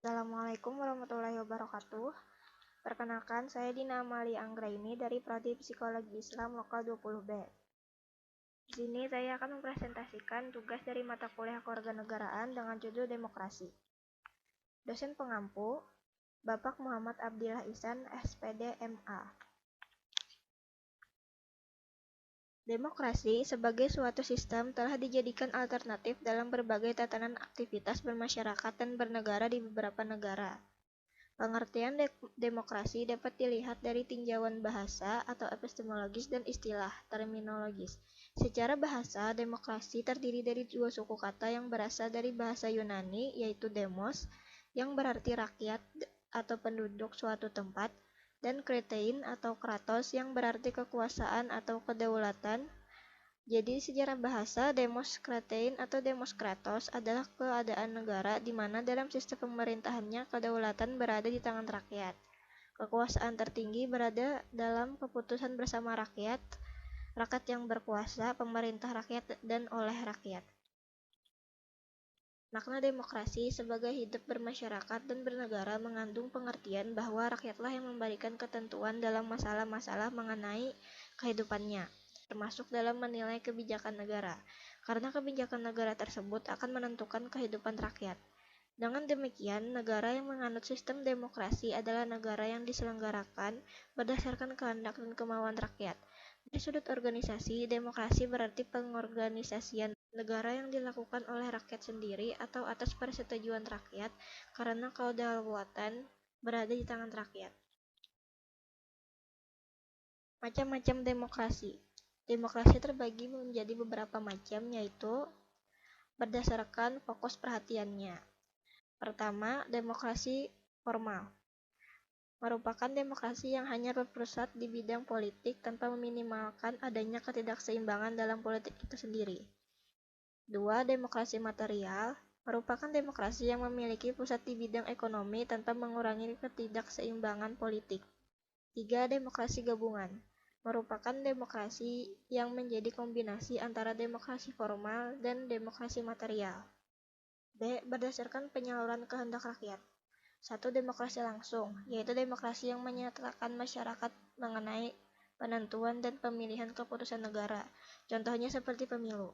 Assalamualaikum warahmatullahi wabarakatuh. Perkenalkan, saya Dina Amalia Anggraini dari Prodi Psikologi Islam Lokal 20B. Di sini saya akan mempresentasikan tugas dari mata kuliah kewarganegaraan dengan judul Demokrasi. Dosen pengampu, Bapak Muhammad Abdillah Ihsan, SPD, MA. Demokrasi sebagai suatu sistem telah dijadikan alternatif dalam berbagai tatanan aktivitas bermasyarakat dan bernegara di beberapa negara. Pengertian demokrasi dapat dilihat dari tinjauan bahasa atau epistemologis dan istilah terminologis. Secara bahasa, demokrasi terdiri dari dua suku kata yang berasal dari bahasa Yunani, yaitu demos, yang berarti rakyat atau penduduk suatu tempat, dan kretein atau kratos yang berarti kekuasaan atau kedaulatan. Jadi secara bahasa, demos kretein atau demos kratos adalah keadaan negara di mana dalam sistem pemerintahannya kedaulatan berada di tangan rakyat. Kekuasaan tertinggi berada dalam keputusan bersama rakyat, rakyat yang berkuasa, pemerintah rakyat, dan oleh rakyat. Makna demokrasi sebagai hidup bermasyarakat dan bernegara mengandung pengertian bahwa rakyatlah yang memberikan ketentuan dalam masalah-masalah mengenai kehidupannya, termasuk dalam menilai kebijakan negara, karena kebijakan negara tersebut akan menentukan kehidupan rakyat. Dengan demikian, negara yang menganut sistem demokrasi adalah negara yang diselenggarakan berdasarkan kehendak dan kemauan rakyat. Dari sudut organisasi, demokrasi berarti pengorganisasian negara yang dilakukan oleh rakyat sendiri atau atas persetujuan rakyat karena kedaulatan berada di tangan rakyat. Macam-macam demokrasi. Demokrasi terbagi menjadi beberapa macam, yaitu berdasarkan fokus perhatiannya. Pertama, demokrasi formal merupakan demokrasi yang hanya berpusat di bidang politik tanpa meminimalkan adanya ketidakseimbangan dalam politik itu sendiri. Dua, demokrasi material merupakan demokrasi yang memiliki pusat di bidang ekonomi tanpa mengurangi ketidakseimbangan politik. Tiga, demokrasi gabungan merupakan demokrasi yang menjadi kombinasi antara demokrasi formal dan demokrasi material. B. Berdasarkan penyaluran kehendak rakyat. Satu, demokrasi langsung, yaitu demokrasi yang menyatakan masyarakat mengenai penentuan dan pemilihan keputusan negara, contohnya seperti pemilu.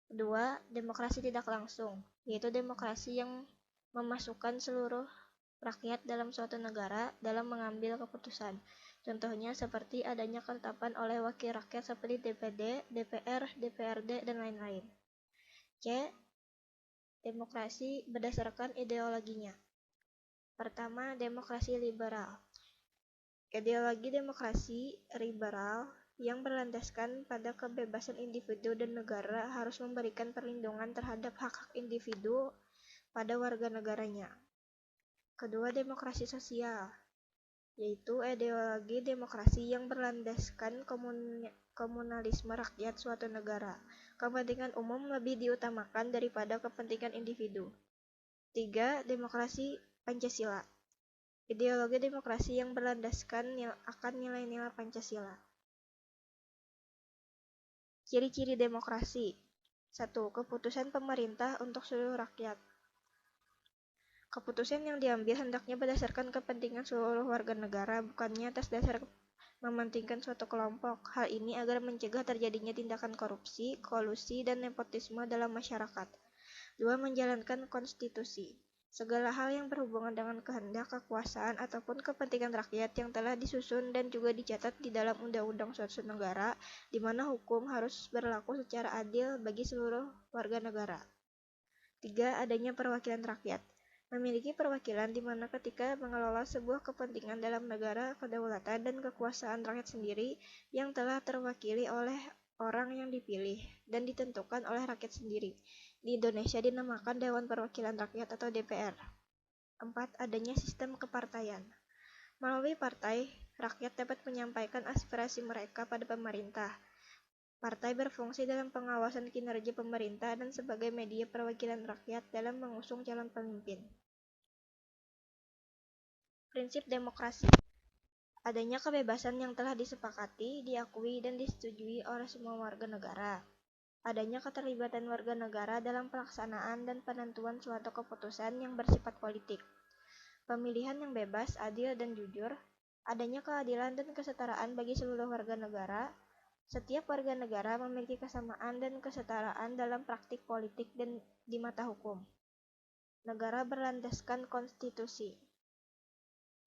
Kedua, demokrasi tidak langsung, yaitu demokrasi yang memasukkan seluruh rakyat dalam suatu negara dalam mengambil keputusan, contohnya seperti adanya ketetapan oleh wakil rakyat seperti DPD, DPR, DPRD, dan lain-lain. C. Demokrasi berdasarkan ideologinya. Pertama, demokrasi liberal. Ideologi demokrasi liberal yang berlandaskan pada kebebasan individu dan negara harus memberikan perlindungan terhadap hak-hak individu pada warga negaranya. Kedua, demokrasi sosial, yaitu ideologi demokrasi yang berlandaskan komunalisme rakyat suatu negara. Kepentingan umum lebih diutamakan daripada kepentingan individu. Tiga, demokrasi Pancasila. Ideologi demokrasi yang berlandaskan akan nilai-nilai Pancasila. Ciri-ciri demokrasi. 1. Keputusan pemerintah untuk seluruh rakyat. Keputusan yang diambil hendaknya berdasarkan kepentingan seluruh warga negara, bukannya atas dasar mementingkan suatu kelompok. Hal ini agar mencegah terjadinya tindakan korupsi, kolusi, dan nepotisme dalam masyarakat. 2. Menjalankan konstitusi. Segala hal yang berhubungan dengan kehendak, kekuasaan, ataupun kepentingan rakyat yang telah disusun dan juga dicatat di dalam undang-undang suatu negara, di mana hukum harus berlaku secara adil bagi seluruh warga negara. 3. Adanya perwakilan rakyat. Memiliki perwakilan di mana ketika mengelola sebuah kepentingan dalam negara, kedaulatan dan kekuasaan rakyat sendiri yang telah terwakili oleh orang yang dipilih dan ditentukan oleh rakyat sendiri. Di Indonesia dinamakan Dewan Perwakilan Rakyat atau DPR. 4. Adanya sistem kepartaian. Melalui partai, rakyat dapat menyampaikan aspirasi mereka pada pemerintah. Partai berfungsi dalam pengawasan kinerja pemerintah dan sebagai media perwakilan rakyat dalam mengusung calon pemimpin. Prinsip demokrasi. Adanya kebebasan yang telah disepakati, diakui, dan disetujui oleh semua warga negara. Adanya keterlibatan warga negara dalam pelaksanaan dan penentuan suatu keputusan yang bersifat politik. pemilihan yang bebas, adil, dan jujur, adanya keadilan dan kesetaraan bagi seluruh warga negara. Setiap warga negara memiliki kesamaan dan kesetaraan dalam praktik politik dan di mata hukum. Negara berlandaskan konstitusi.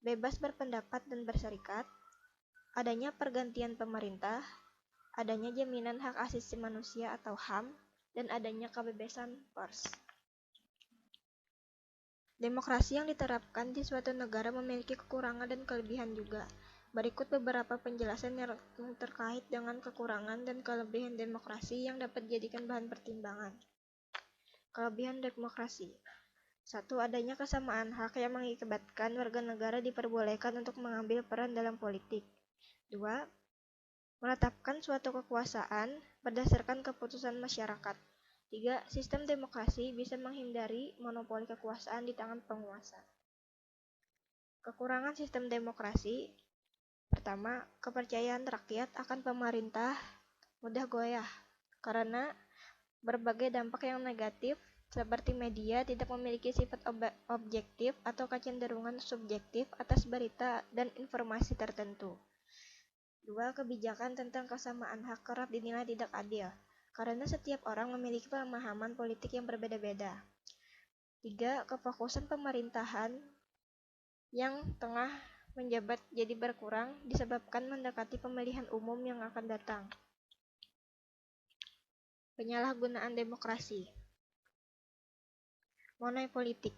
Bebas berpendapat dan berserikat, adanya pergantian pemerintah, adanya jaminan hak asasi manusia atau HAM, dan adanya kebebasan pers. Demokrasi yang diterapkan di suatu negara memiliki kekurangan dan kelebihan juga. Berikut beberapa penjelasan yang terkait dengan kekurangan dan kelebihan demokrasi yang dapat dijadikan bahan pertimbangan. Kelebihan demokrasi. 1. Adanya kesamaan hak yang mengakibatkan warga negara diperbolehkan untuk mengambil peran dalam politik. 2. Menetapkan suatu kekuasaan berdasarkan keputusan masyarakat. 3. Sistem demokrasi bisa menghindari monopoli kekuasaan di tangan penguasa. Kekurangan sistem demokrasi. Pertama, kepercayaan rakyat akan pemerintah mudah goyah karena berbagai dampak yang negatif seperti media tidak memiliki sifat objektif atau kecenderungan subjektif atas berita dan informasi tertentu. 2. Kebijakan tentang kesamaan hak kerap dinilai tidak adil karena setiap orang memiliki pemahaman politik yang berbeda-beda. 3. Kefokusan pemerintahan yang tengah menjabat jadi berkurang disebabkan mendekati pemilihan umum yang akan datang. Penyalahgunaan demokrasi. Monai politik.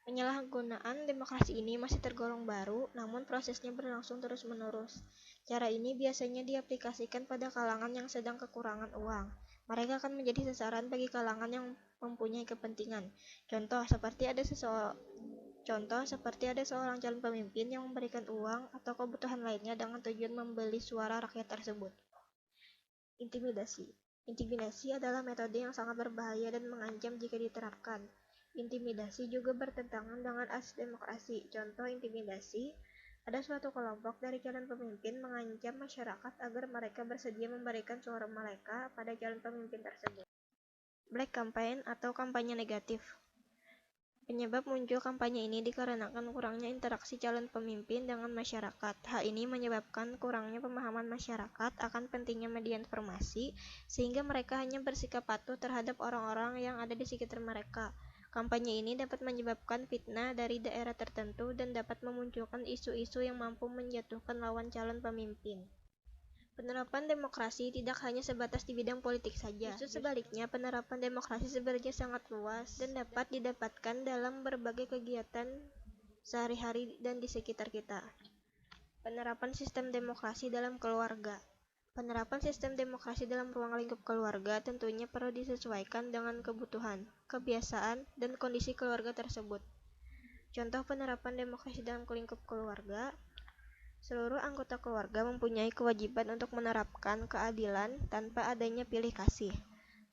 Penyalahgunaan demokrasi ini masih tergolong baru, namun prosesnya berlangsung terus-menerus. Cara ini biasanya diaplikasikan pada kalangan yang sedang kekurangan uang. Mereka akan menjadi sasaran bagi kalangan yang mempunyai kepentingan. Contoh seperti ada seorang calon pemimpin yang memberikan uang atau kebutuhan lainnya dengan tujuan membeli suara rakyat tersebut. Intimidasi. Intimidasi adalah metode yang sangat berbahaya dan mengancam jika diterapkan. Intimidasi juga bertentangan dengan asas demokrasi. Contoh intimidasi, ada suatu kelompok dari calon pemimpin mengancam masyarakat agar mereka bersedia memberikan suara mereka pada calon pemimpin tersebut. Black campaign atau kampanye negatif. Penyebab muncul kampanye ini dikarenakan kurangnya interaksi calon pemimpin dengan masyarakat. Hal ini menyebabkan kurangnya pemahaman masyarakat akan pentingnya media informasi, sehingga mereka hanya bersikap patuh terhadap orang-orang yang ada di sekitar mereka. Kampanye ini dapat menyebabkan fitnah dari daerah tertentu dan dapat memunculkan isu-isu yang mampu menjatuhkan lawan calon pemimpin. Penerapan demokrasi tidak hanya sebatas di bidang politik saja. Justru sebaliknya, penerapan demokrasi sebenarnya sangat luas dan dapat didapatkan dalam berbagai kegiatan sehari-hari dan di sekitar kita. Penerapan sistem demokrasi dalam keluarga. Penerapan sistem demokrasi dalam ruang lingkup keluarga tentunya perlu disesuaikan dengan kebutuhan, kebiasaan, dan kondisi keluarga tersebut. Contoh penerapan demokrasi dalam lingkup keluarga. Seluruh anggota keluarga mempunyai kewajiban untuk menerapkan keadilan tanpa adanya pilih kasih.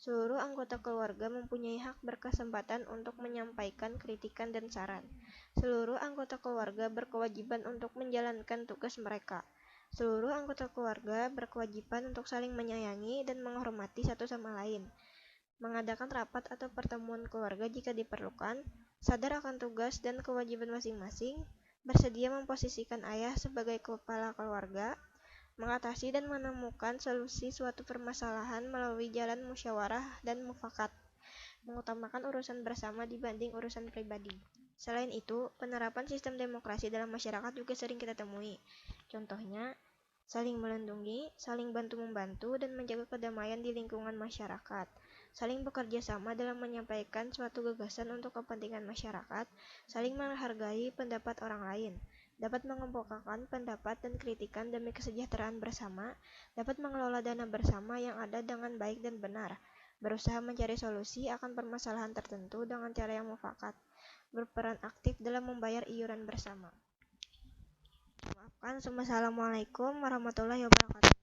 Seluruh anggota keluarga mempunyai hak berkesempatan untuk menyampaikan kritikan dan saran. Seluruh anggota keluarga berkewajiban untuk menjalankan tugas mereka. Seluruh anggota keluarga berkewajiban untuk saling menyayangi dan menghormati satu sama lain. Mengadakan rapat atau pertemuan keluarga jika diperlukan, sadar akan tugas dan kewajiban masing-masing, bersedia memposisikan ayah sebagai kepala keluarga, mengatasi dan menemukan solusi suatu permasalahan melalui jalan musyawarah dan mufakat, mengutamakan urusan bersama dibanding urusan pribadi. Selain itu, penerapan sistem demokrasi dalam masyarakat juga sering kita temui. Contohnya, saling melindungi, saling bantu-membantu, dan menjaga kedamaian di lingkungan masyarakat. Saling bekerja sama dalam menyampaikan suatu gagasan untuk kepentingan masyarakat, saling menghargai pendapat orang lain, dapat mengemukakan pendapat dan kritikan demi kesejahteraan bersama, dapat mengelola dana bersama yang ada dengan baik dan benar, berusaha mencari solusi akan permasalahan tertentu dengan cara yang mufakat, berperan aktif dalam membayar iuran bersama. Maafkan, Assalamualaikum warahmatullahi wabarakatuh.